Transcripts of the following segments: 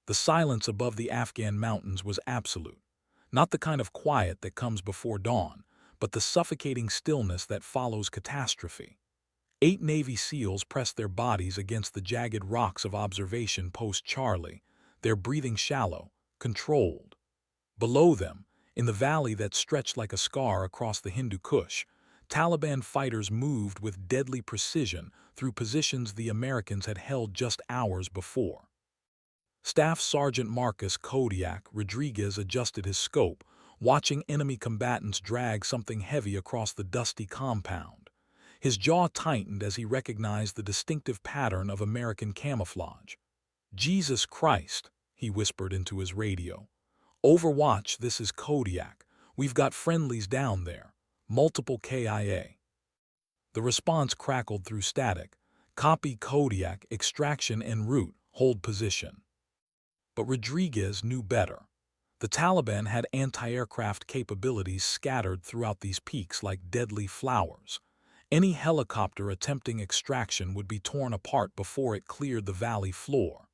The silence above the Afghan mountains was absolute. Not the kind of quiet that comes before dawn, but the suffocating stillness that follows catastrophe. 8 Navy SEALs pressed their bodies against the jagged rocks of observation post Charlie, their breathing shallow, controlled. Below them, in the valley that stretched like a scar across the Hindu Kush, Taliban fighters moved with deadly precision through positions the Americans had held just hours before. Staff Sergeant Marcus Kodiak Rodriguez adjusted his scope, watching enemy combatants drag something heavy across the dusty compound. His jaw tightened as he recognized the distinctive pattern of American camouflage. "Jesus Christ," he whispered into his radio. "Overwatch, this is Kodiak. We've got friendlies down there. Multiple KIA." The response crackled through static. "Copy Kodiak, extraction en route, hold position." But Rodriguez knew better. The Taliban had anti-aircraft capabilities scattered throughout these peaks like deadly flowers. Any helicopter attempting extraction would be torn apart before it cleared the valley floor.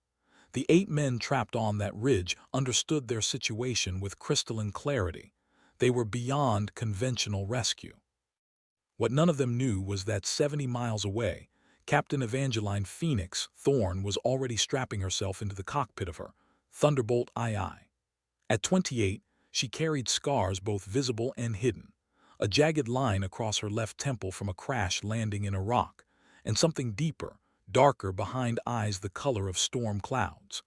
The 8 men trapped on that ridge understood their situation with crystalline clarity. They were beyond conventional rescue. What none of them knew was that 70 miles away, Captain Evangeline Phoenix Thorne was already strapping herself into the cockpit of her Thunderbolt II. At 28, she carried scars both visible and hidden. A jagged line across her left temple from a crash landing in Iraq, and something deeper, darker behind eyes the color of storm clouds.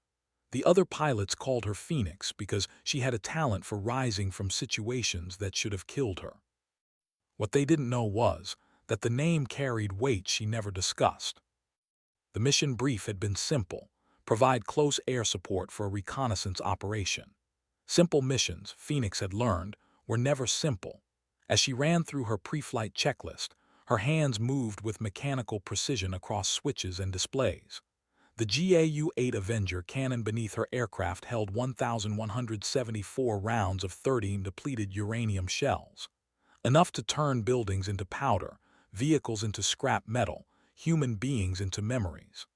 The other pilots called her Phoenix because she had a talent for rising from situations that should have killed her. What they didn't know was that the name carried weight she never discussed. The mission brief had been simple: provide close air support for a reconnaissance operation. Simple missions, Phoenix had learned, were never simple. As she ran through her pre-flight checklist, her hands moved with mechanical precision across switches and displays. The GAU-8 Avenger cannon beneath her aircraft held 1,174 rounds of 30 depleted uranium shells, enough to turn buildings into powder, vehicles into scrap metal, human beings into memories.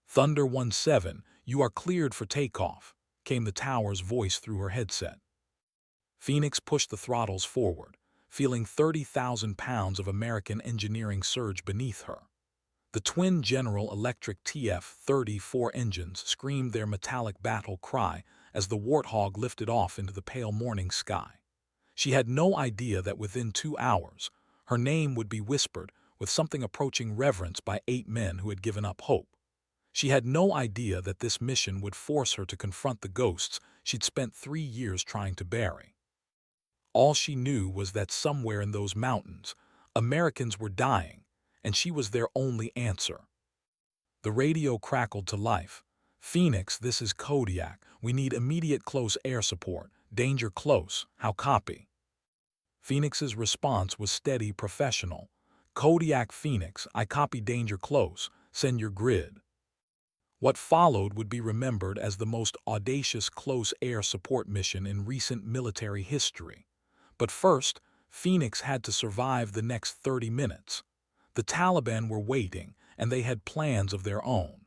"Thunder 17, you are cleared for takeoff," came the tower's voice through her headset. Phoenix pushed the throttles forward, feeling 30,000 pounds of American engineering surge beneath her. The twin General Electric TF-34 engines screamed their metallic battle cry as the Warthog lifted off into the pale morning sky. She had no idea that within 2 hours, her name would be whispered with something approaching reverence by 8 men who had given up hope. She had no idea that this mission would force her to confront the ghosts she'd spent 3 years trying to bury. All she knew was that somewhere in those mountains, Americans were dying, and she was their only answer. The radio crackled to life. "Phoenix, this is Kodiak. We need immediate close air support. Danger close. How copy?" Phoenix's response was steady, professional. "Kodiak Phoenix, I copy, danger close. Send your grid." What followed would be remembered as the most audacious close air support mission in recent military history. But first, Phoenix had to survive the next 30 minutes. The Taliban were waiting, and they had plans of their own.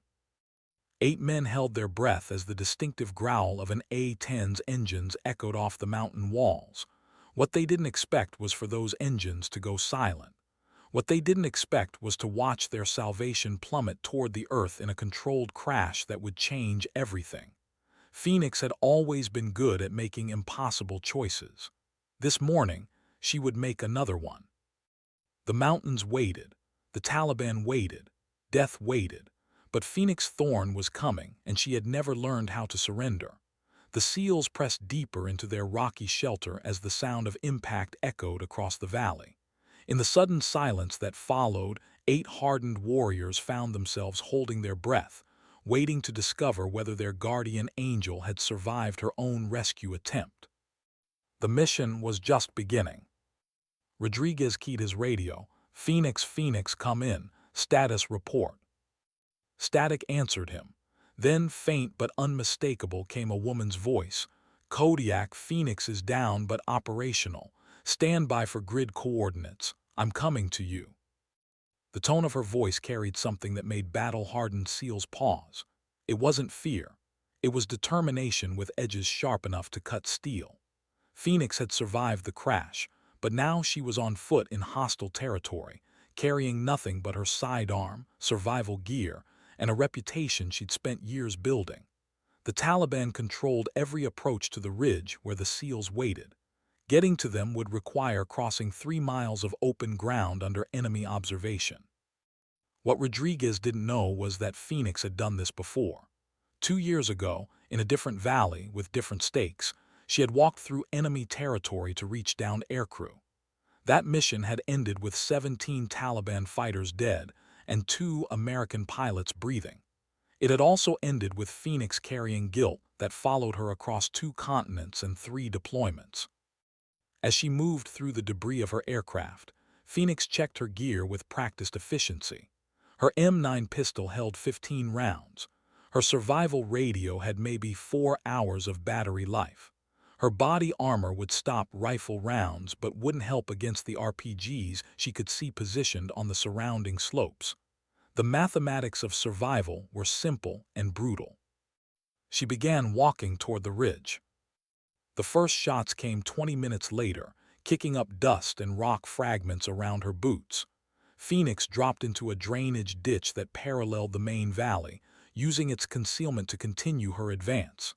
8 men held their breath as the distinctive growl of an A-10's engines echoed off the mountain walls. What they didn't expect was for those engines to go silent. What they didn't expect was to watch their salvation plummet toward the earth in a controlled crash that would change everything. Phoenix had always been good at making impossible choices. This morning, she would make another one. The mountains waited, the Taliban waited, death waited, but Phoenix Thorne was coming, and she had never learned how to surrender. The SEALs pressed deeper into their rocky shelter as the sound of impact echoed across the valley. In the sudden silence that followed, 8 hardened warriors found themselves holding their breath, waiting to discover whether their guardian angel had survived her own rescue attempt. The mission was just beginning. Rodriguez keyed his radio. "Phoenix, Phoenix, come in. Status report." Static answered him. Then, faint but unmistakable, came a woman's voice. "Kodiak, Phoenix is down but operational. Stand by for grid coordinates. I'm coming to you." The tone of her voice carried something that made battle-hardened SEALs pause. It wasn't fear. It was determination with edges sharp enough to cut steel. Phoenix had survived the crash, but now she was on foot in hostile territory, carrying nothing but her sidearm, survival gear, and a reputation she'd spent years building. The Taliban controlled every approach to the ridge where the SEALs waited. Getting to them would require crossing 3 miles of open ground under enemy observation. What Rodriguez didn't know was that Phoenix had done this before. 2 years ago, in a different valley with different stakes, she had walked through enemy territory to reach downed aircrew. That mission had ended with 17 Taliban fighters dead and 2 American pilots breathing. It had also ended with Phoenix carrying guilt that followed her across 2 continents and 3 deployments. As she moved through the debris of her aircraft, Phoenix checked her gear with practiced efficiency. Her M9 pistol held 15 rounds. Her survival radio had maybe 4 hours of battery life. Her body armor would stop rifle rounds but wouldn't help against the RPGs she could see positioned on the surrounding slopes. The mathematics of survival were simple and brutal. She began walking toward the ridge. The first shots came 20 minutes later, kicking up dust and rock fragments around her boots. Phoenix dropped into a drainage ditch that paralleled the main valley, using its concealment to continue her advance.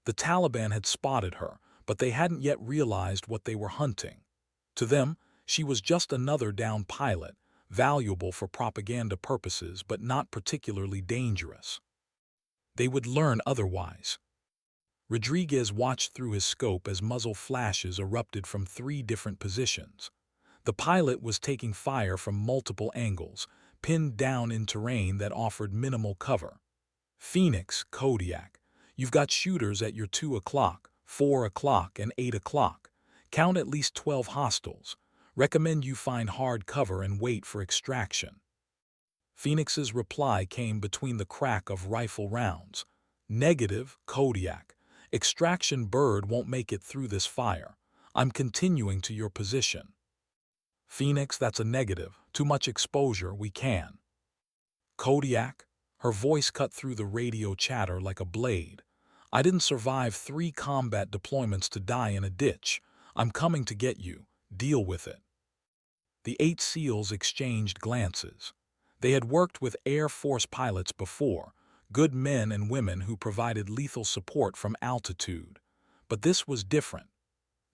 The Taliban had spotted her, but they hadn't yet realized what they were hunting. To them, she was just another downed pilot, valuable for propaganda purposes but not particularly dangerous. They would learn otherwise. Rodriguez watched through his scope as muzzle flashes erupted from 3 different positions. The pilot was taking fire from multiple angles, pinned down in terrain that offered minimal cover. Phoenix, Kodiak, you've got shooters at your 2 o'clock, 4 o'clock, and 8 o'clock. Count at least 12 hostiles. Recommend you find hard cover and wait for extraction. Phoenix's reply came between the crack of rifle rounds. Negative, Kodiak. Extraction bird won't make it through this fire. I'm continuing to your position. Phoenix, that's a negative. Too much exposure, we can. Kodiak, her voice cut through the radio chatter like a blade. I didn't survive 3 combat deployments to die in a ditch. I'm coming to get you. Deal with it. The 8 SEALs exchanged glances. They had worked with Air Force pilots before, good men and women who provided lethal support from altitude. But this was different.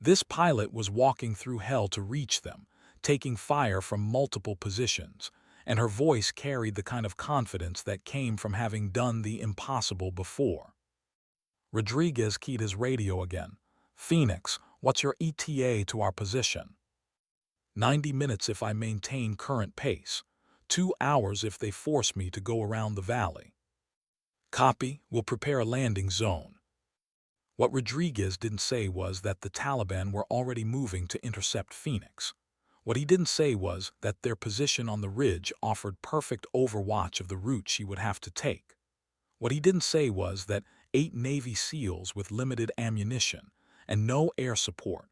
This pilot was walking through hell to reach them, taking fire from multiple positions, and her voice carried the kind of confidence that came from having done the impossible before. Rodriguez keyed his radio again. Phoenix, what's your ETA to our position? 90 minutes if I maintain current pace. 2 hours if they force me to go around the valley. Copy, we'll prepare a landing zone. What Rodriguez didn't say was that the Taliban were already moving to intercept Phoenix. What he didn't say was that their position on the ridge offered perfect overwatch of the route she would have to take. What he didn't say was that 8 Navy SEALs with limited ammunition and no air support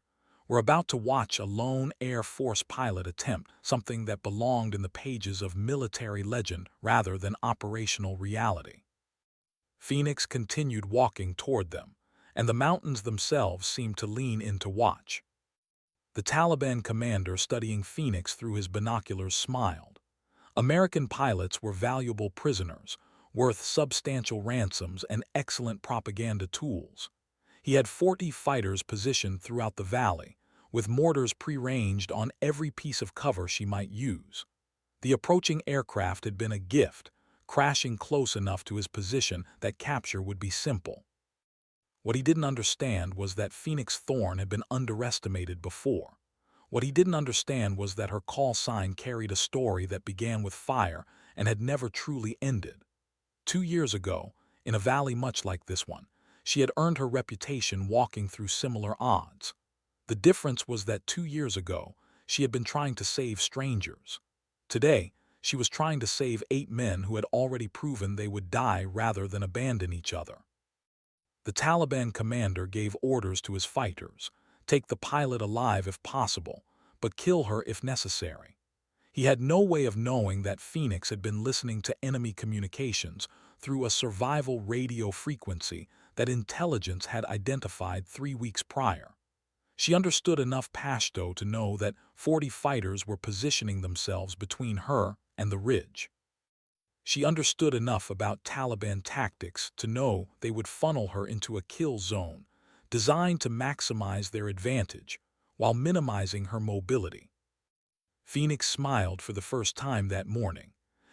were about to watch a lone Air Force pilot attempt something that belonged in the pages of military legend rather than operational reality. Phoenix continued walking toward them, and the mountains themselves seemed to lean in to watch. The Taliban commander studying Phoenix through his binoculars smiled. American pilots were valuable prisoners, worth substantial ransoms and excellent propaganda tools. He had 40 fighters positioned throughout the valley, with mortars pre-ranged on every piece of cover she might use. The approaching aircraft had been a gift, crashing close enough to his position that capture would be simple. What he didn't understand was that Phoenix Thorne had been underestimated before. What he didn't understand was that her call sign carried a story that began with fire and had never truly ended. 2 years ago, in a valley much like this one, she had earned her reputation walking through similar odds. The difference was that 2 years ago, she had been trying to save strangers. Today, she was trying to save 8 men who had already proven they would die rather than abandon each other. The Taliban commander gave orders to his fighters, take the pilot alive if possible, but kill her if necessary. He had no way of knowing that Phoenix had been listening to enemy communications through a survival radio frequency that intelligence had identified 3 weeks prior. She understood enough Pashto to know that 40 fighters were positioning themselves between her and the ridge. She understood enough about Taliban tactics to know they would funnel her into a kill zone, designed to maximize their advantage while minimizing her mobility. Phoenix smiled for the first time that morning.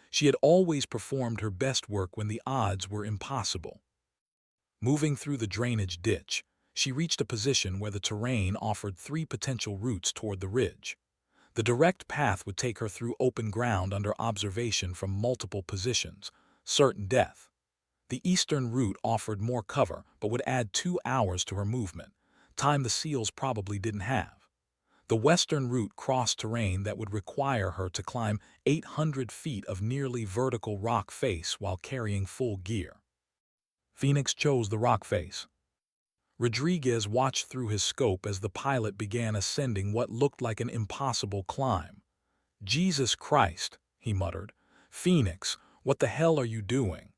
She had always performed her best work when the odds were impossible. Moving through the drainage ditch, she reached a position where the terrain offered 3 potential routes toward the ridge. The direct path would take her through open ground under observation from multiple positions, certain death. The eastern route offered more cover but would add 2 hours to her movement, time the SEALs probably didn't have. The western route crossed terrain that would require her to climb 800 feet of nearly vertical rock face while carrying full gear. Phoenix chose the rock face. Rodriguez watched through his scope as the pilot began ascending what looked like an impossible climb. "Jesus Christ," he muttered. "Phoenix, what the hell are you doing?"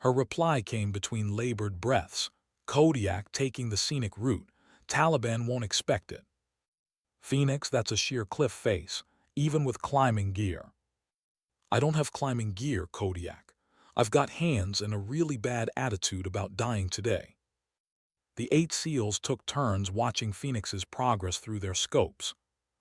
Her reply came between labored breaths. "Kodiak taking the scenic route. Taliban won't expect it." "Phoenix, that's a sheer cliff face, even with climbing gear." "I don't have climbing gear, Kodiak. I've got hands and a really bad attitude about dying today." The 8 SEALs took turns watching Phoenix's progress through their scopes.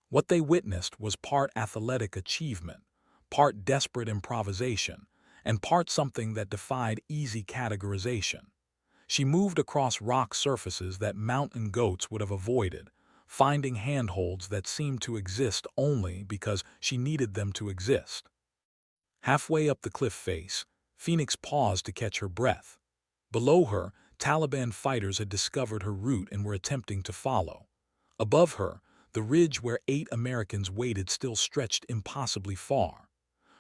What they witnessed was part athletic achievement, part desperate improvisation, and part something that defied easy categorization. She moved across rock surfaces that mountain goats would have avoided, finding handholds that seemed to exist only because she needed them to exist. Halfway up the cliff face, Phoenix paused to catch her breath. Below her, Taliban fighters had discovered her route and were attempting to follow. Above her, the ridge where 8 Americans waited still stretched impossibly far.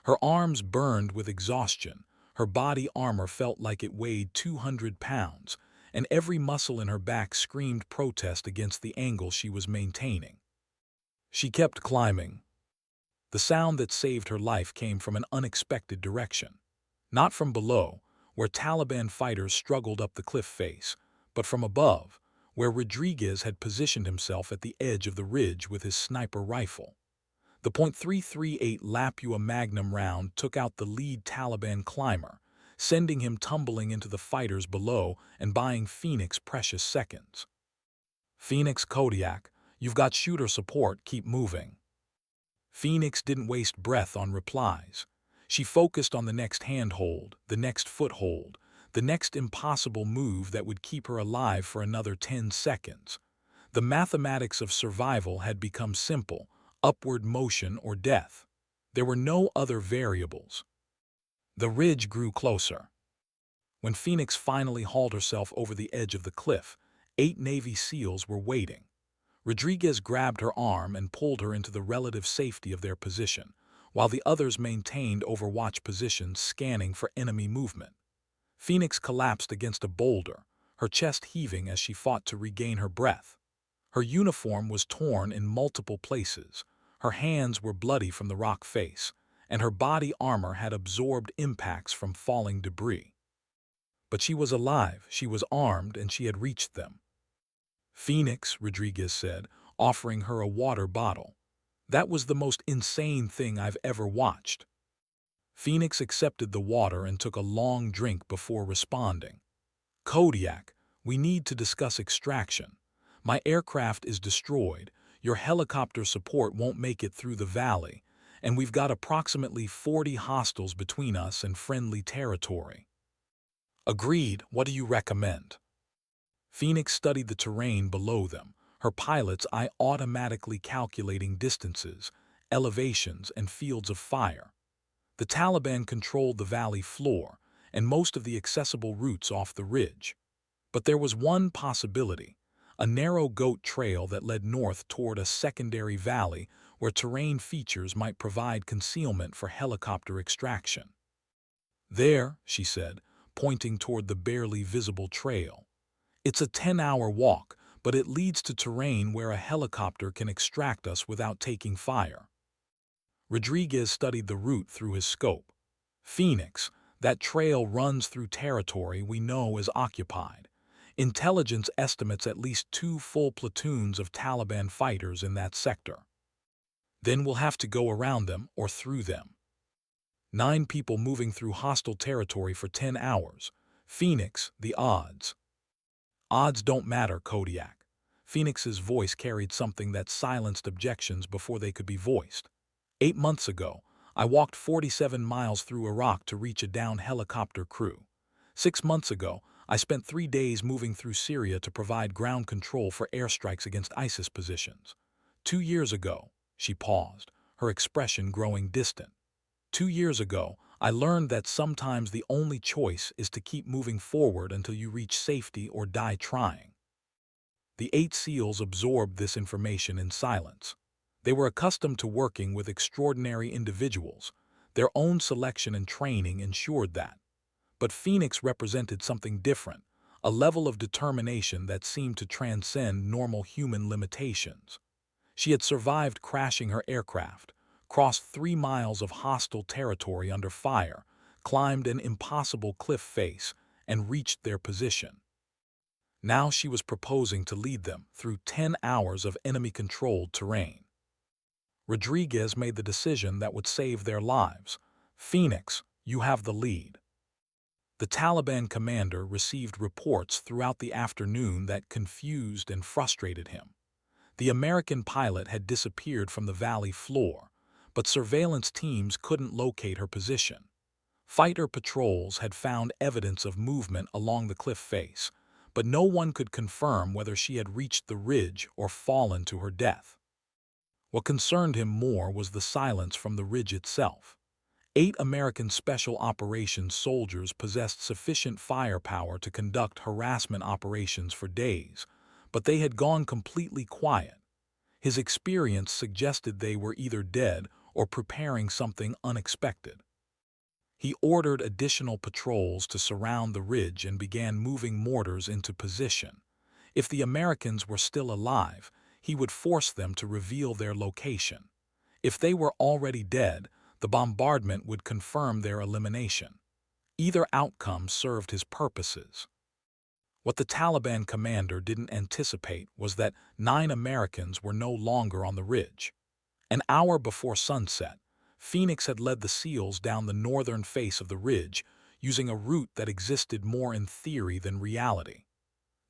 Her arms burned with exhaustion, her body armor felt like it weighed 200 pounds, and every muscle in her back screamed protest against the angle she was maintaining. She kept climbing. The sound that saved her life came from an unexpected direction. Not from below, where Taliban fighters struggled up the cliff face, but from above, where Rodriguez had positioned himself at the edge of the ridge with his sniper rifle. The .338 Lapua Magnum round took out the lead Taliban climber, sending him tumbling into the fighters below and buying Phoenix precious seconds. "Phoenix, Kodiak, you've got shooter support, keep moving." Phoenix didn't waste breath on replies. She focused on the next handhold, the next foothold, the next impossible move that would keep her alive for another 10 seconds. The mathematics of survival had become simple: upward motion or death. There were no other variables. The ridge grew closer. When Phoenix finally hauled herself over the edge of the cliff, 8 Navy SEALs were waiting. Rodriguez grabbed her arm and pulled her into the relative safety of their position, while the others maintained overwatch positions scanning for enemy movement. Phoenix collapsed against a boulder, her chest heaving as she fought to regain her breath. Her uniform was torn in multiple places, her hands were bloody from the rock face, and her body armor had absorbed impacts from falling debris. But she was alive, she was armed, and she had reached them. "Phoenix," Rodriguez said, offering her a water bottle. "That was the most insane thing I've ever watched." Phoenix accepted the water and took a long drink before responding. "Kodiak, we need to discuss extraction. My aircraft is destroyed, your helicopter support won't make it through the valley, and we've got approximately 40 hostiles between us and friendly territory." "Agreed, what do you recommend?" Phoenix studied the terrain below them, her pilot's eye automatically calculating distances, elevations, and fields of fire. The Taliban controlled the valley floor and most of the accessible routes off the ridge. But there was one possibility: a narrow goat trail that led north toward a secondary valley where terrain features might provide concealment for helicopter extraction. "There," she said, pointing toward the barely visible trail. "It's a 10-hour walk, but it leads to terrain where a helicopter can extract us without taking fire." Rodriguez studied the route through his scope. "Phoenix, That trail runs through territory we know is occupied. Intelligence estimates at least 2 full platoons of Taliban fighters in that sector. Then we'll have to go around them or through them. 9 people moving through hostile territory for 10 hours. Phoenix, the odds. Odds don't matter, Kodiak. Phoenix's voice carried something that silenced objections before they could be voiced. 8 months ago, I walked 47 miles through Iraq to reach a downed helicopter crew. 6 months ago, I spent 3 days moving through Syria to provide ground control for airstrikes against ISIS positions. 2 years ago, she paused, her expression growing distant. 2 years ago, I learned that sometimes the only choice is to keep moving forward until you reach safety or die trying. The 8 SEALs absorbed this information in silence. They were accustomed to working with extraordinary individuals. Their own selection and training ensured that. But Phoenix represented something different, a level of determination that seemed to transcend normal human limitations. She had survived crashing her aircraft, crossed 3 miles of hostile territory under fire, climbed an impossible cliff face, and reached their position. Now she was proposing to lead them through 10 hours of enemy-controlled terrain. Rodriguez made the decision that would save their lives. Phoenix, you have the lead. The Taliban commander received reports throughout the afternoon that confused and frustrated him. The American pilot had disappeared from the valley floor, but surveillance teams couldn't locate her position. Fighter patrols had found evidence of movement along the cliff face, but no one could confirm whether she had reached the ridge or fallen to her death. What concerned him more was the silence from the ridge itself. 8 American Special Operations soldiers possessed sufficient firepower to conduct harassment operations for days, but they had gone completely quiet. His experience suggested they were either dead or preparing something unexpected. He ordered additional patrols to surround the ridge and began moving mortars into position. If the Americans were still alive, he would force them to reveal their location. If they were already dead, the bombardment would confirm their elimination. Either outcome served his purposes. What the Taliban commander didn't anticipate was that 9 Americans were no longer on the ridge. An hour before sunset, Phoenix had led the SEALs down the northern face of the ridge, using a route that existed more in theory than reality.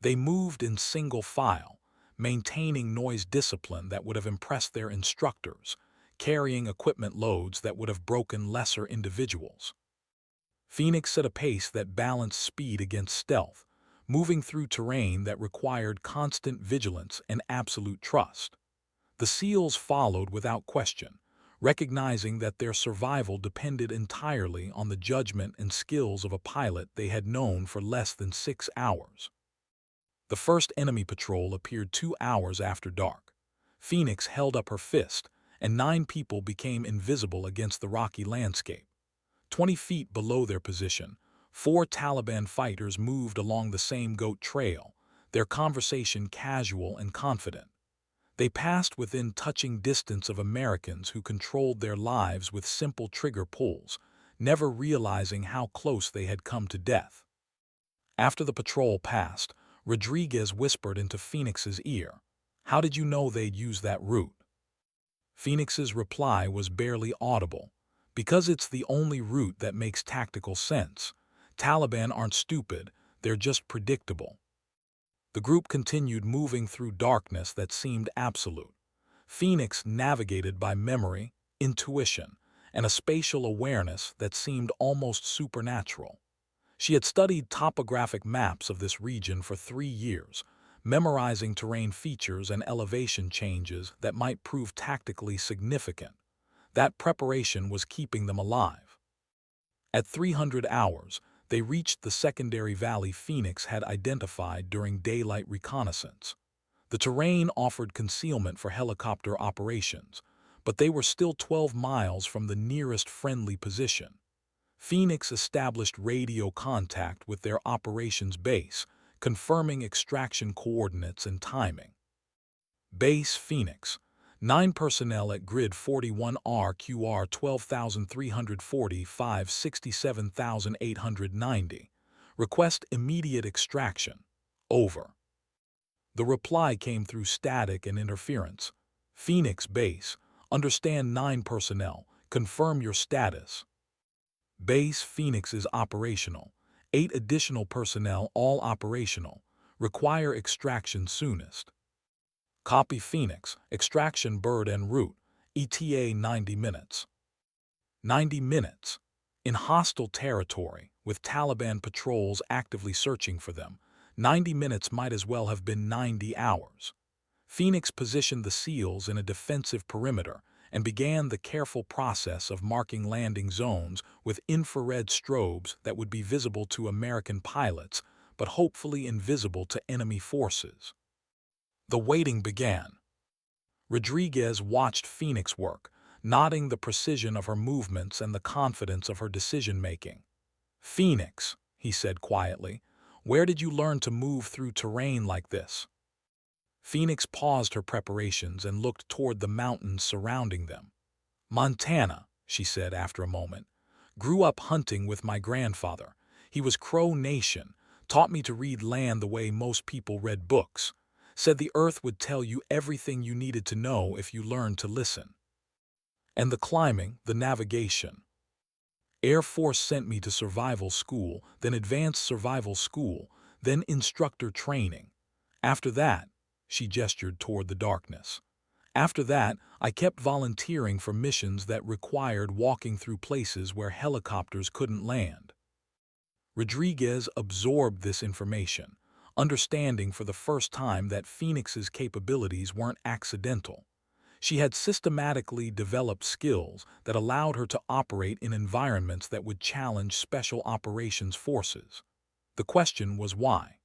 They moved in single file, maintaining noise discipline that would have impressed their instructors, carrying equipment loads that would have broken lesser individuals. Phoenix set a pace that balanced speed against stealth, moving through terrain that required constant vigilance and absolute trust. The SEALs followed without question, recognizing that their survival depended entirely on the judgment and skills of a pilot they had known for less than 6 hours. The first enemy patrol appeared 2 hours after dark. Phoenix held up her fist, and 9 people became invisible against the rocky landscape. 20 feet below their position, 4 Taliban fighters moved along the same goat trail, their conversation casual and confident. They passed within touching distance of Americans who controlled their lives with simple trigger pulls, never realizing how close they had come to death. After the patrol passed, Rodriguez whispered into Phoenix's ear, "How did you know they'd use that route?" Phoenix's reply was barely audible. "Because it's the only route that makes tactical sense. Taliban aren't stupid, they're just predictable." The group continued moving through darkness that seemed absolute. Phoenix navigated by memory, intuition, and a spatial awareness that seemed almost supernatural. She had studied topographic maps of this region for 3 years, memorizing terrain features and elevation changes that might prove tactically significant. That preparation was keeping them alive. At 300 hours, they reached the secondary valley Phoenix had identified during daylight reconnaissance. The terrain offered concealment for helicopter operations, but they were still 12 miles from the nearest friendly position. Phoenix established radio contact with their operations base, confirming extraction coordinates and timing. Base Phoenix. 9 personnel at grid 41 RQR 12,340 567,890. Request immediate extraction. Over. The reply came through static and interference. Phoenix Base. Understand 9 personnel. Confirm your status. Base Phoenix is operational. 8 additional personnel all operational. Require extraction soonest. Copy Phoenix. Extraction bird en route. ETA 90 minutes. 90 minutes. In hostile territory, with Taliban patrols actively searching for them, 90 minutes might as well have been 90 hours. Phoenix positioned the SEALs in a defensive perimeter and began the careful process of marking landing zones with infrared strobes that would be visible to American pilots, but hopefully invisible to enemy forces. The waiting began. Rodriguez watched Phoenix work, noting the precision of her movements and the confidence of her decision-making. "Phoenix," he said quietly, "where did you learn to move through terrain like this?" Phoenix paused her preparations and looked toward the mountains surrounding them. "Montana," she said after a moment. "Grew up hunting with my grandfather. He was Crow Nation, taught me to read land the way most people read books. Said the earth would tell you everything you needed to know if you learned to listen. And the climbing, the navigation. Air Force sent me to survival school, then advanced survival school, then instructor training. After that," she gestured toward the darkness, "after that, I kept volunteering for missions that required walking through places where helicopters couldn't land." Rodriguez absorbed this information, understanding for the first time that Phoenix's capabilities weren't accidental. She had systematically developed skills that allowed her to operate in environments that would challenge special operations forces. The question was why?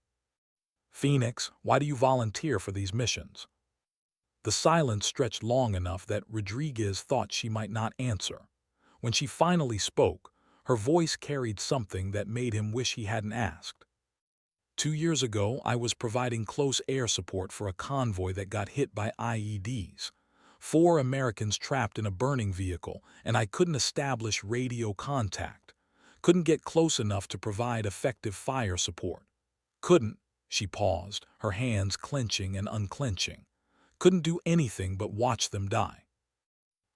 "Phoenix, why do you volunteer for these missions?" The silence stretched long enough that Rodriguez thought she might not answer. When she finally spoke, her voice carried something that made him wish he hadn't asked. 2 years ago, I was providing close air support for a convoy that got hit by IEDs. 4 Americans trapped in a burning vehicle, and I couldn't establish radio contact. Couldn't get close enough to provide effective fire support. Couldn't," she paused, her hands clenching and unclenching. "Couldn't do anything but watch them die."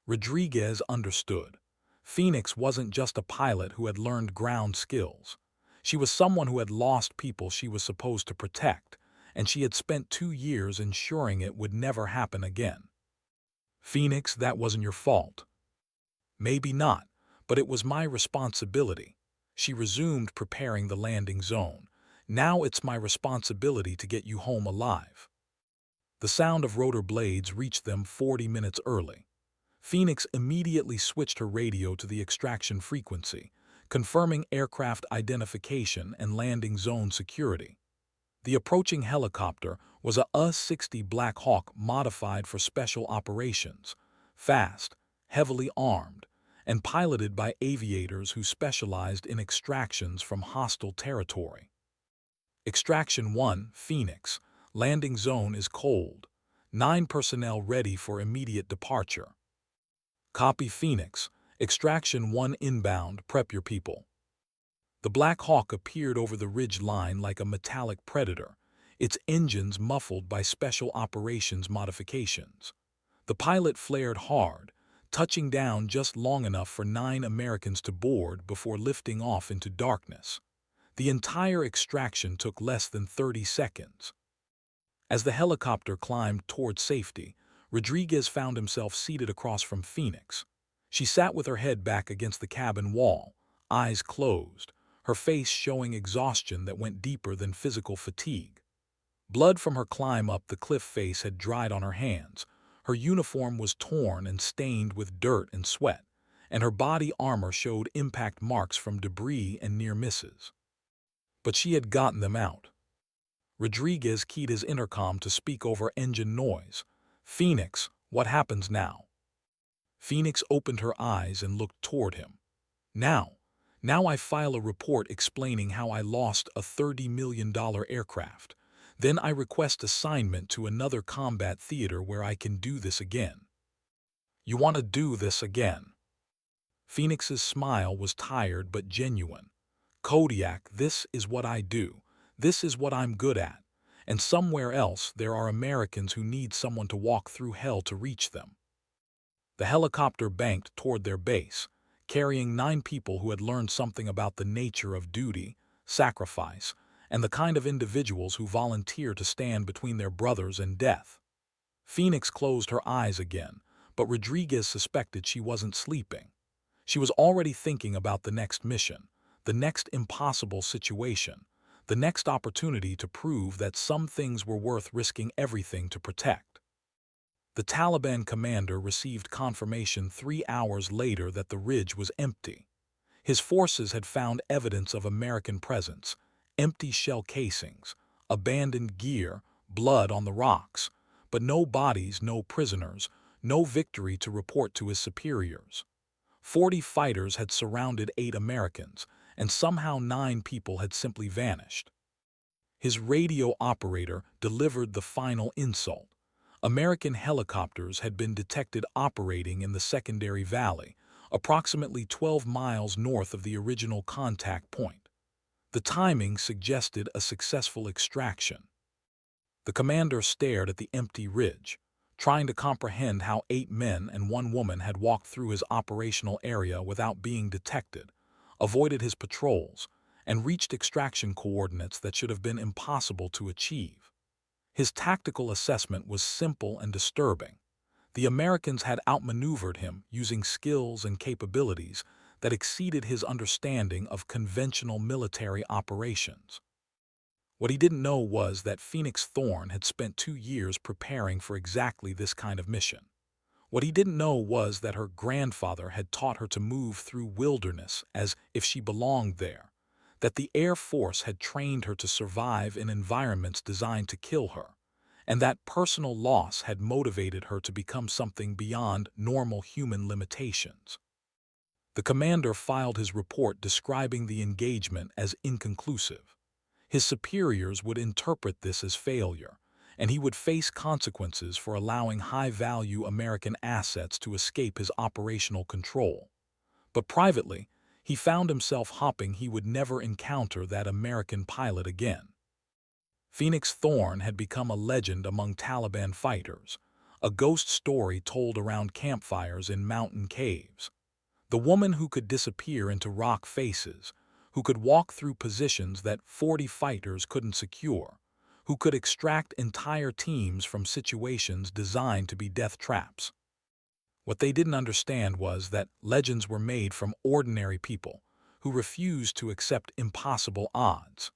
Rodriguez understood. Phoenix wasn't just a pilot who had learned ground skills. She was someone who had lost people she was supposed to protect, and she had spent 2 years ensuring it would never happen again. "Phoenix, that wasn't your fault." "Maybe not, but it was my responsibility." She resumed preparing the landing zone. "Now it's my responsibility to get you home alive." The sound of rotor blades reached them 40 minutes early. Phoenix immediately switched her radio to the extraction frequency, confirming aircraft identification and landing zone security. The approaching helicopter was a A-60 Black Hawk modified for special operations, fast, heavily armed, and piloted by aviators who specialized in extractions from hostile territory. Extraction 1, Phoenix. Landing zone is cold. 9 personnel ready for immediate departure. Copy Phoenix. Extraction 1 inbound, prep your people. The Black Hawk appeared over the ridge line like a metallic predator, its engines muffled by special operations modifications. The pilot flared hard, touching down just long enough for 9 Americans to board before lifting off into darkness. The entire extraction took less than 30 seconds. As the helicopter climbed toward safety, Rodriguez found himself seated across from Phoenix. She sat with her head back against the cabin wall, eyes closed, her face showing exhaustion that went deeper than physical fatigue. Blood from her climb up the cliff face had dried on her hands. Her uniform was torn and stained with dirt and sweat, and her body armor showed impact marks from debris and near misses. But she had gotten them out. Rodriguez keyed his intercom to speak over engine noise. "Phoenix, what happens now?" Phoenix opened her eyes and looked toward him. Now I file a report explaining how I lost a $30 million aircraft. Then I request assignment to another combat theater where I can do this again." You want to do this again." Phoenix's smile was tired but genuine. "Kodiak, this is what I do. This is what I'm good at. And somewhere else there are Americans who need someone to walk through hell to reach them." The helicopter banked toward their base, carrying 9 people who had learned something about the nature of duty, sacrifice, and the kind of individuals who volunteer to stand between their brothers and death. Phoenix closed her eyes again, but Rodriguez suspected she wasn't sleeping. She was already thinking about the next mission, the next impossible situation, the next opportunity to prove that some things were worth risking everything to protect. The Taliban commander received confirmation 3 hours later that the ridge was empty. His forces had found evidence of American presence: empty shell casings, abandoned gear, blood on the rocks, but no bodies, no prisoners, no victory to report to his superiors. 40 fighters had surrounded 8 Americans, and somehow 9 people had simply vanished. His radio operator delivered the final insult. American helicopters had been detected operating in the secondary valley, approximately 12 miles north of the original contact point. The timing suggested a successful extraction. The commander stared at the empty ridge, trying to comprehend how 8 men and 1 woman had walked through his operational area without being detected, avoided his patrols, and reached extraction coordinates that should have been impossible to achieve. His tactical assessment was simple and disturbing. The Americans had outmaneuvered him using skills and capabilities that exceeded his understanding of conventional military operations. What he didn't know was that Phoenix Thorne had spent 2 years preparing for exactly this kind of mission. What he didn't know was that her grandfather had taught her to move through wilderness as if she belonged there, that the Air Force had trained her to survive in environments designed to kill her, and that personal loss had motivated her to become something beyond normal human limitations. The commander filed his report describing the engagement as inconclusive. His superiors would interpret this as failure, and he would face consequences for allowing high-value American assets to escape his operational control. But privately, he found himself hoping he would never encounter that American pilot again. Phoenix Thorne had become a legend among Taliban fighters, a ghost story told around campfires in mountain caves. The woman who could disappear into rock faces, who could walk through positions that 40 fighters couldn't secure, who could extract entire teams from situations designed to be death traps. What they didn't understand was that legends were made from ordinary people who refused to accept impossible odds.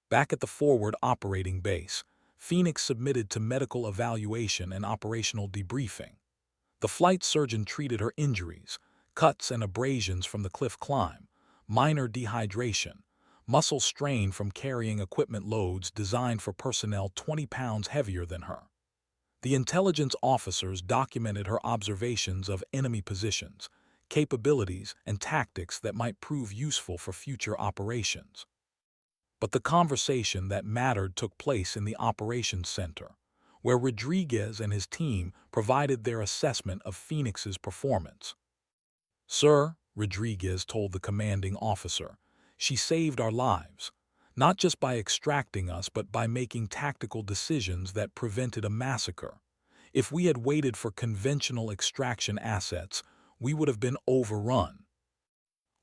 Back at the forward operating base, Phoenix submitted to medical evaluation and operational debriefing. The flight surgeon treated her injuries, cuts and abrasions from the cliff climb, minor dehydration, muscle strain from carrying equipment loads designed for personnel 20 pounds heavier than her. The intelligence officers documented her observations of enemy positions, capabilities, and tactics that might prove useful for future operations. But the conversation that mattered took place in the operations center, where Rodriguez and his team provided their assessment of Phoenix's performance. "Sir," Rodriguez told the commanding officer, "she saved our lives, not just by extracting us but by making tactical decisions that prevented a massacre. If we had waited for conventional extraction assets, we would have been overrun."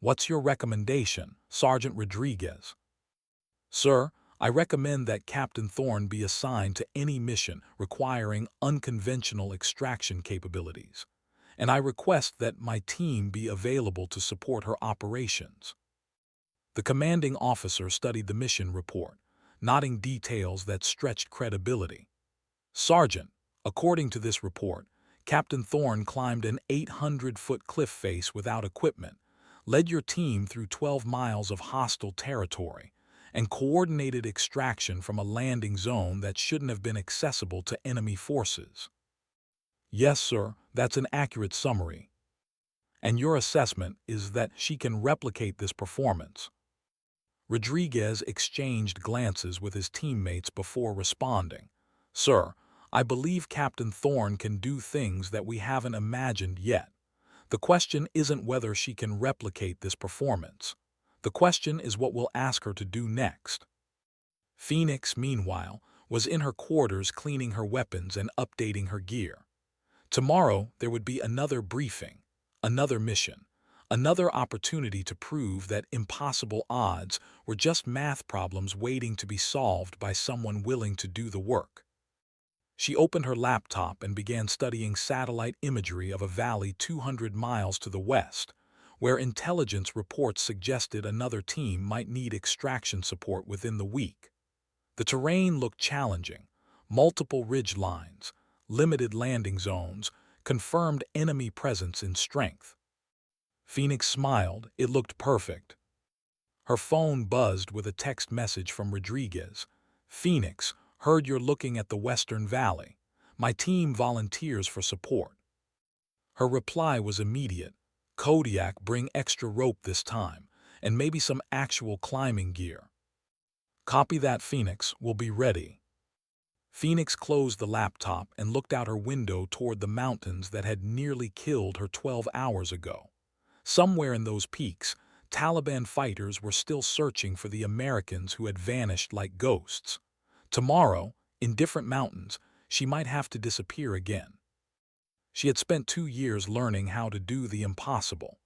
"What's your recommendation, Sergeant Rodriguez?" "Sir, I recommend that Captain Thorne be assigned to any mission requiring unconventional extraction capabilities, and I request that my team be available to support her operations." The commanding officer studied the mission report, noting details that stretched credibility. "Sergeant, according to this report, Captain Thorne climbed an 800-foot cliff face without equipment, led your team through 12 miles of hostile territory, and coordinated extraction from a landing zone that shouldn't have been accessible to enemy forces." "Yes, sir, that's an accurate summary." "And your assessment is that she can replicate this performance?" Rodriguez exchanged glances with his teammates before responding. "Sir, I believe Captain Thorne can do things that we haven't imagined yet. The question isn't whether she can replicate this performance. The question is what we'll ask her to do next. Phoenix, meanwhile, was in her quarters cleaning her weapons and updating her gear. Tomorrow there would be another briefing, another mission, another opportunity to prove that impossible odds were just math problems waiting to be solved by someone willing to do the work. She opened her laptop and began studying satellite imagery of a valley 200 miles to the west, where intelligence reports suggested another team might need extraction support within the week. The terrain looked challenging: multiple ridge lines, limited landing zones, confirmed enemy presence in strength. Phoenix smiled. It looked perfect. Her phone buzzed with a text message from Rodriguez. "Phoenix, heard you're looking at the Western Valley. My team volunteers for support." Her reply was immediate. "Kodiak, bring extra rope this time, and maybe some actual climbing gear." "Copy that, Phoenix. We'll be ready." Phoenix closed the laptop and looked out her window toward the mountains that had nearly killed her 12 hours ago. Somewhere in those peaks, Taliban fighters were still searching for the Americans who had vanished like ghosts. Tomorrow, in different mountains, she might have to disappear again. She had spent 2 years learning how to do the impossible.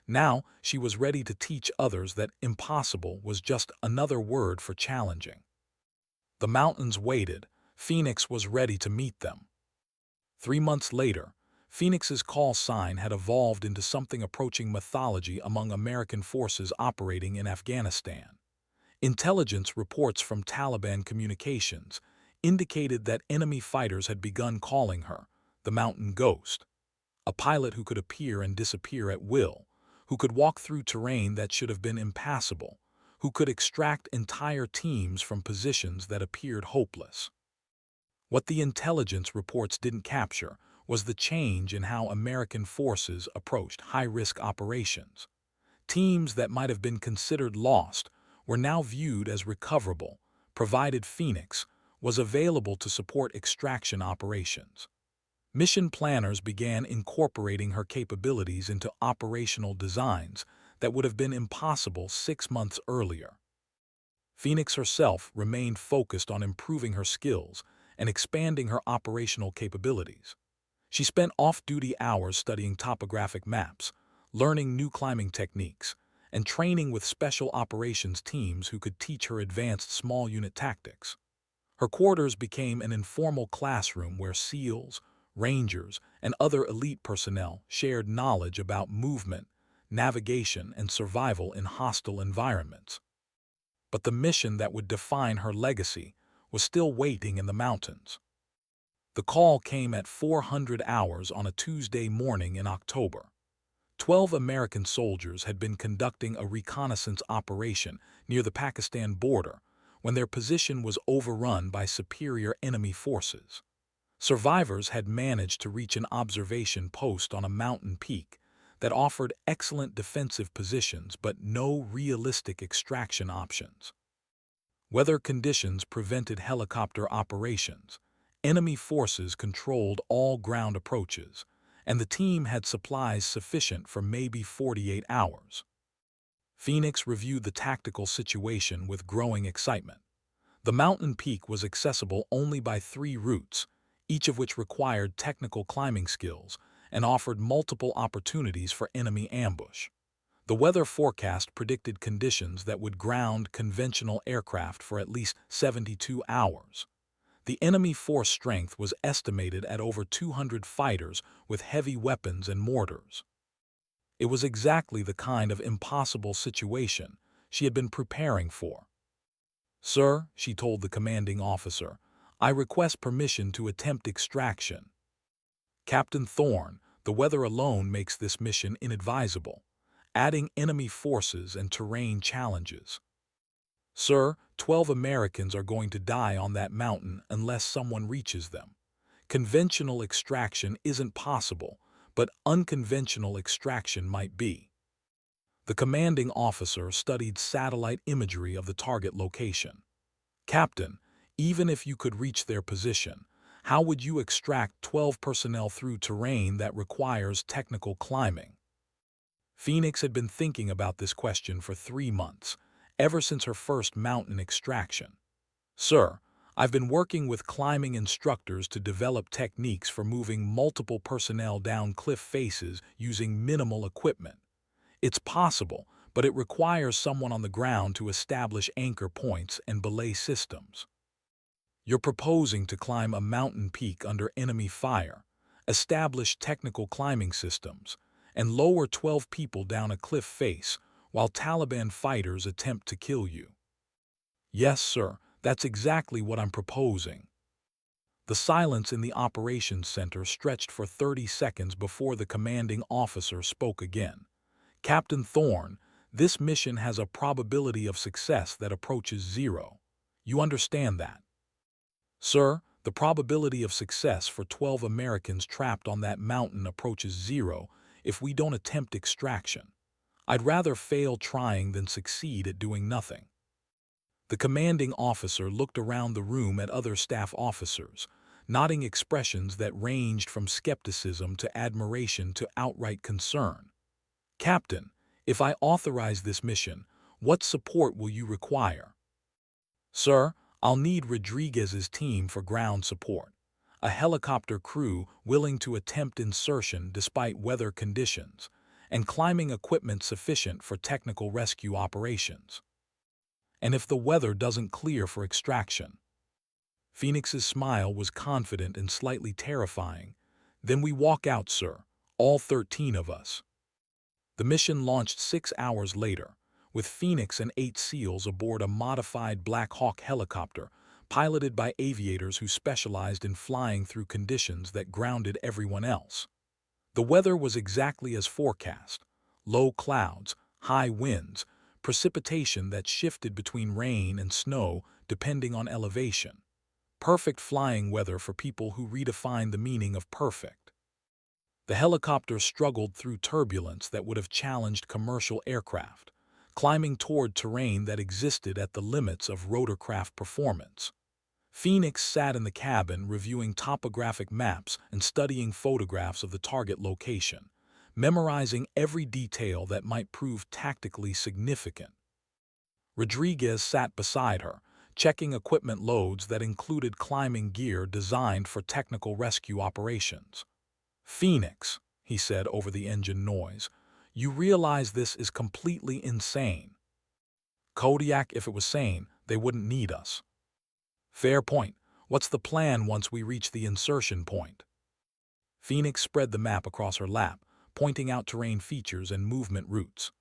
Now she was ready to teach others that impossible was just another word for challenging. The mountains waited. Phoenix was ready to meet them. 3 months later, Phoenix's call sign had evolved into something approaching mythology among American forces operating in Afghanistan. Intelligence reports from Taliban communications indicated that enemy fighters had begun calling her the Mountain Ghost, a pilot who could appear and disappear at will, who could walk through terrain that should have been impassable, who could extract entire teams from positions that appeared hopeless. What the intelligence reports didn't capture was the change in how American forces approached high-risk operations. Teams that might have been considered lost were now viewed as recoverable, provided Phoenix was available to support extraction operations. Mission planners began incorporating her capabilities into operational designs that would have been impossible 6 months earlier. Phoenix herself remained focused on improving her skills and expanding her operational capabilities. She spent off-duty hours studying topographic maps, learning new climbing techniques, and training with special operations teams who could teach her advanced small unit tactics. Her quarters became an informal classroom where SEALs, Rangers, and other elite personnel shared knowledge about movement, navigation, and survival in hostile environments. But the mission that would define her legacy was still waiting in the mountains. The call came at 400 hours on a Tuesday morning in October. 12 American soldiers had been conducting a reconnaissance operation near the Pakistan border when their position was overrun by superior enemy forces. Survivors had managed to reach an observation post on a mountain peak that offered excellent defensive positions but no realistic extraction options. Weather conditions prevented helicopter operations. Enemy forces controlled all ground approaches, and the team had supplies sufficient for maybe 48 hours. Phoenix reviewed the tactical situation with growing excitement. The mountain peak was accessible only by 3 routes, each of which required technical climbing skills and offered multiple opportunities for enemy ambush. The weather forecast predicted conditions that would ground conventional aircraft for at least 72 hours. The enemy force strength was estimated at over 200 fighters with heavy weapons and mortars. It was exactly the kind of impossible situation she had been preparing for. "Sir," she told the commanding officer, "I request permission to attempt extraction." "Captain Thorne, the weather alone makes this mission inadvisable, adding enemy forces and terrain challenges." "Sir, 12 Americans are going to die on that mountain unless someone reaches them. Conventional extraction isn't possible, but unconventional extraction might be." The commanding officer studied satellite imagery of the target location. "Captain, even if you could reach their position, How would you extract 12 personnel through terrain that requires technical climbing? Phoenix had been thinking about this question for 3 months, ever since her first mountain extraction. Sir, I've been working with climbing instructors to develop techniques for moving multiple personnel down cliff faces using minimal equipment. It's possible, but it requires someone on the ground to establish anchor points and belay systems. You're proposing to climb a mountain peak under enemy fire, establish technical climbing systems, and lower 12 people down a cliff face while Taliban fighters attempt to kill you. Yes, sir, that's exactly what I'm proposing. The silence in the operations center stretched for 30 seconds before the commanding officer spoke again. Captain Thorne, this mission has a probability of success that approaches 0. You understand that? Sir, the probability of success for 12 Americans trapped on that mountain approaches 0 if we don't attempt extraction. I'd rather fail trying than succeed at doing nothing. The commanding officer looked around the room at other staff officers, nodding expressions that ranged from skepticism to admiration to outright concern. Captain, if I authorize this mission, what support will you require? Sir, I'll need Rodriguez's team for ground support, a helicopter crew willing to attempt insertion despite weather conditions, and climbing equipment sufficient for technical rescue operations. And if the weather doesn't clear for extraction? Phoenix's smile was confident and slightly terrifying. Then we walk out, sir, all 13 of us. The mission launched 6 hours later, with Phoenix and 8 SEALs aboard a modified Black Hawk helicopter, piloted by aviators who specialized in flying through conditions that grounded everyone else. The weather was exactly as forecast: low clouds, high winds, precipitation that shifted between rain and snow depending on elevation. Perfect flying weather for people who redefine the meaning of perfect. The helicopter struggled through turbulence that would have challenged commercial aircraft, climbing toward terrain that existed at the limits of rotorcraft performance. Phoenix sat in the cabin reviewing topographic maps and studying photographs of the target location, memorizing every detail that might prove tactically significant. Rodriguez sat beside her, checking equipment loads that included climbing gear designed for technical rescue operations. Phoenix, he said over the engine noise, you realize this is completely insane. Kodiak, if it was sane, they wouldn't need us. Fair point. What's the plan once we reach the insertion point? Phoenix spread the map across her lap, pointing out terrain features and movement routes.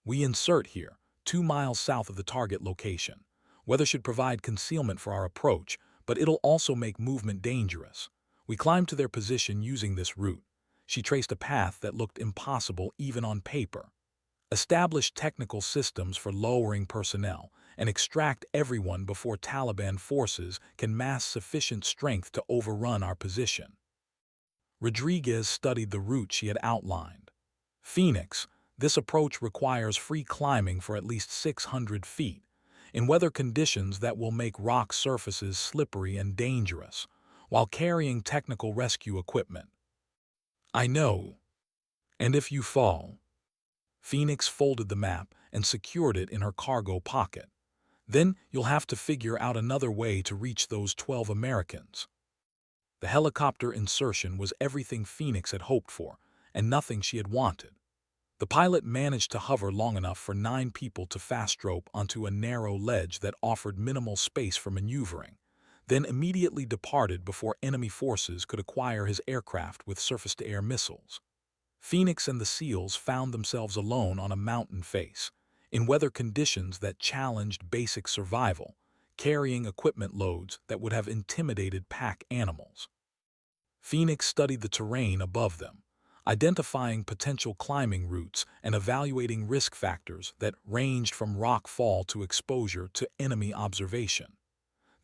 We insert here, 2 miles south of the target location. Weather should provide concealment for our approach, but it'll also make movement dangerous. We climbed to their position using this route. She traced a path that looked impossible even on paper. Establish technical systems for lowering personnel and extract everyone before Taliban forces can mass sufficient strength to overrun our position. Rodriguez studied the route she had outlined. Phoenix, this approach requires free climbing for at least 600 feet, in weather conditions that will make rock surfaces slippery and dangerous, while carrying technical rescue equipment. I know. And if you fall? Phoenix folded the map and secured it in her cargo pocket. Then you'll have to figure out another way to reach those 12 Americans. The helicopter insertion was everything Phoenix had hoped for, and nothing she had wanted. The pilot managed to hover long enough for 9 people to fast rope onto a narrow ledge that offered minimal space for maneuvering, then immediately departed before enemy forces could acquire his aircraft with surface-to-air missiles. Phoenix and the SEALs found themselves alone on a mountain face, in weather conditions that challenged basic survival, carrying equipment loads that would have intimidated pack animals. Phoenix studied the terrain above them, identifying potential climbing routes and evaluating risk factors that ranged from rock fall to exposure to enemy observation.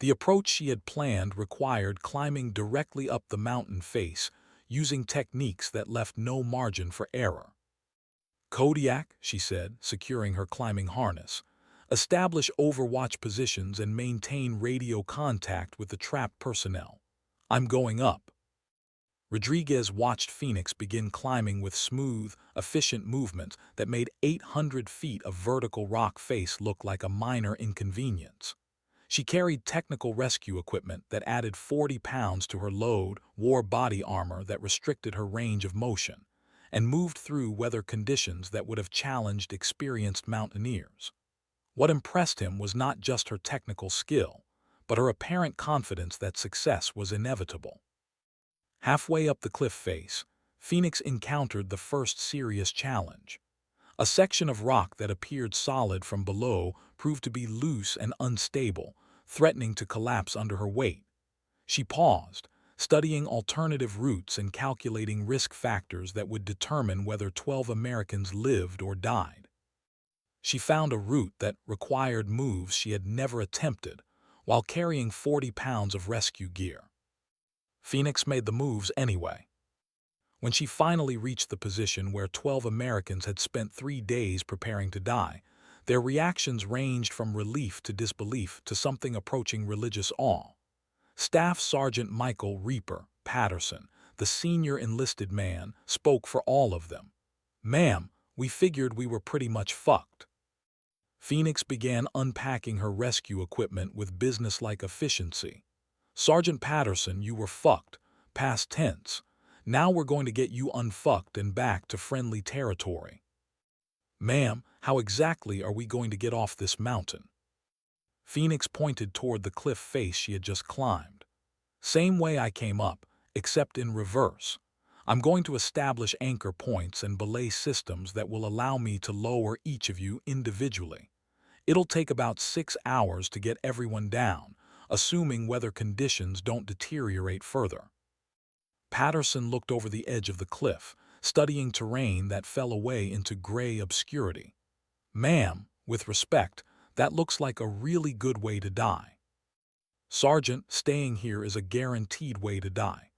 The approach she had planned required climbing directly up the mountain face, using techniques that left no margin for error. Kodiak, she said, securing her climbing harness, establish overwatch positions and maintain radio contact with the trapped personnel. I'm going up. Rodriguez watched Phoenix begin climbing with smooth, efficient movements that made 800 feet of vertical rock face look like a minor inconvenience. She carried technical rescue equipment that added 40 pounds to her load, wore body armor that restricted her range of motion, and moved through weather conditions that would have challenged experienced mountaineers. What impressed him was not just her technical skill, but her apparent confidence that success was inevitable. Halfway up the cliff face, Phoenix encountered the first serious challenge. A section of rock that appeared solid from below proved to be loose and unstable, threatening to collapse under her weight. She paused, studying alternative routes and calculating risk factors that would determine whether 12 Americans lived or died. She found a route that required moves she had never attempted, while carrying 40 pounds of rescue gear. Phoenix made the moves anyway. When she finally reached the position where 12 Americans had spent 3 days preparing to die, their reactions ranged from relief to disbelief to something approaching religious awe. Staff Sergeant Michael Reaper Patterson, the senior enlisted man, spoke for all of them. "Ma'am, we figured we were pretty much fucked." Phoenix began unpacking her rescue equipment with businesslike efficiency. "Sergeant Patterson, you were fucked. Past tense. Now we're going to get you unfucked and back to friendly territory." "Ma'am, how exactly are we going to get off this mountain?" Phoenix pointed toward the cliff face she had just climbed. "Same way I came up, except in reverse. I'm going to establish anchor points and belay systems that will allow me to lower each of you individually. It'll take about 6 hours to get everyone down, assuming weather conditions don't deteriorate further." Patterson looked over the edge of the cliff, studying terrain that fell away into gray obscurity. "Ma'am, with respect, that looks like a really good way to die." "Sergeant, staying here is a guaranteed way to die.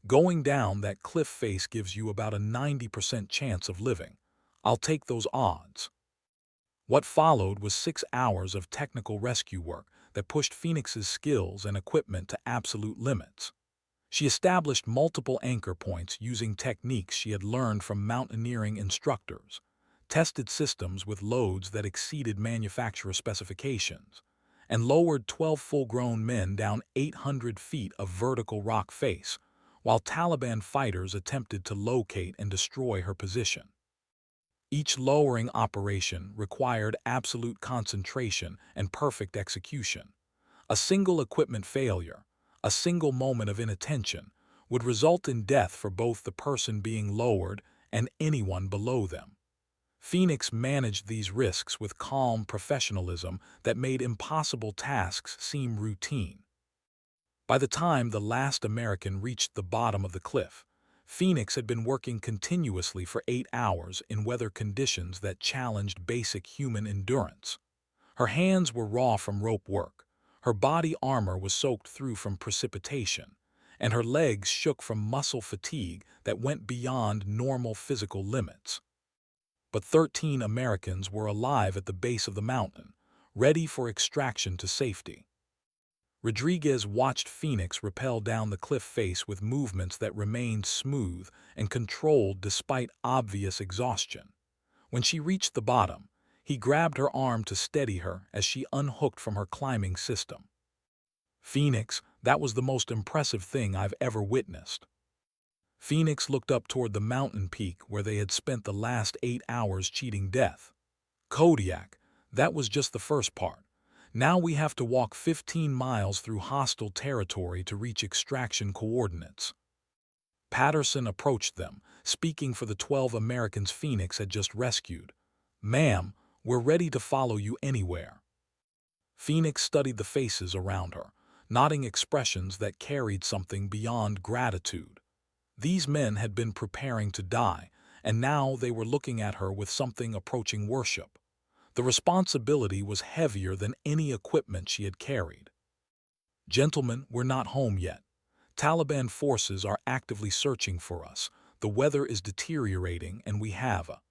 Going down that cliff face gives you about a 90% chance of living. I'll take those odds." What followed was 6 hours of technical rescue work that pushed Phoenix's skills and equipment to absolute limits. She established multiple anchor points using techniques she had learned from mountaineering instructors, tested systems with loads that exceeded manufacturer specifications, and lowered 12 full-grown men down 800 feet of vertical rock face, while Taliban fighters attempted to locate and destroy her position. Each lowering operation required absolute concentration and perfect execution. A single equipment failure, a single moment of inattention, would result in death for both the person being lowered and anyone below them. Phoenix managed these risks with calm professionalism that made impossible tasks seem routine. By the time the last American reached the bottom of the cliff, Phoenix had been working continuously for 8 hours in weather conditions that challenged basic human endurance. Her hands were raw from rope work, her body armor was soaked through from precipitation, and her legs shook from muscle fatigue that went beyond normal physical limits. But 13 Americans were alive at the base of the mountain, ready for extraction to safety. Rodriguez watched Phoenix rappel down the cliff face with movements that remained smooth and controlled despite obvious exhaustion. When she reached the bottom, he grabbed her arm to steady her as she unhooked from her climbing system. "Phoenix, that was the most impressive thing I've ever witnessed." Phoenix looked up toward the mountain peak where they had spent the last 8 hours cheating death. "Kodiak, that was just the first part. Now we have to walk 15 miles through hostile territory to reach extraction coordinates." Patterson approached them, speaking for the 12 Americans Phoenix had just rescued. "Ma'am, we're ready to follow you anywhere." Phoenix studied the faces around her, nodding expressions that carried something beyond gratitude. These men had been preparing to die, and now they were looking at her with something approaching worship. The responsibility was heavier than any equipment she had carried. "Gentlemen, we're not home yet. Taliban forces are actively searching for us. The weather is deteriorating and we have a